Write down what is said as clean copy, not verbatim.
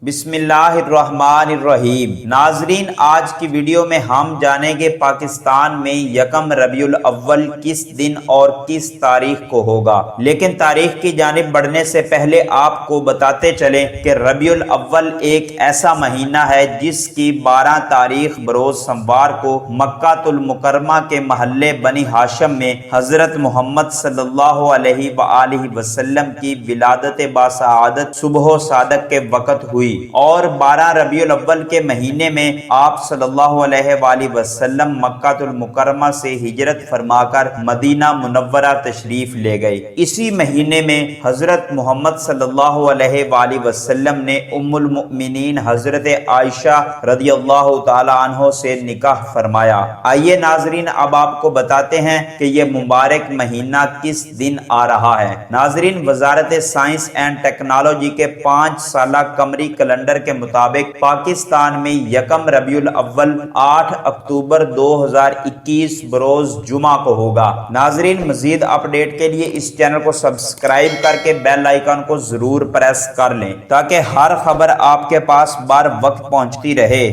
بسم اللہ الرحمن الرحیم۔ ناظرین، آج کی ویڈیو میں ہم جانیں گے پاکستان میں یکم ربیع الاول کس دن اور کس تاریخ کو ہوگا، لیکن تاریخ کی جانب بڑھنے سے پہلے آپ کو بتاتے چلیں کہ ربیع الاول ایک ایسا مہینہ ہے جس کی 12 تاریخ بروز سوموار کو مکہ المکرمہ کے محلے بنی ہاشم میں حضرت محمد صلی اللہ علیہ وآلہ وسلم کی ولادت باسعادت صبح و صادق کے وقت ہوئی، اور 12 ربیع الاول کے مہینے میں آپ صلی اللہ علیہ وآلہ وسلم مکہ المکرمہ سے ہجرت فرما کر مدینہ منورہ تشریف لے گئے۔ اسی مہینے میں حضرت محمد صلی اللہ علیہ وآلہ وسلم نے ام المؤمنین حضرت عائشہ رضی اللہ تعالی عنہ سے نکاح فرمایا۔ آئیے ناظرین، اب آپ کو بتاتے ہیں کہ یہ مبارک مہینہ کس دن آ رہا ہے۔ ناظرین، وزارت سائنس اینڈ ٹیکنالوجی کے 5 سالہ قمری کیلنڈر کے مطابق پاکستان میں یکم ربیع الاول 8 اکتوبر 2021 بروز جمعہ کو ہوگا۔ ناظرین، مزید اپڈیٹ کے لیے اس چینل کو سبسکرائب کر کے بیل آئیکن کو ضرور پریس کر لیں تاکہ ہر خبر آپ کے پاس بر وقت پہنچتی رہے۔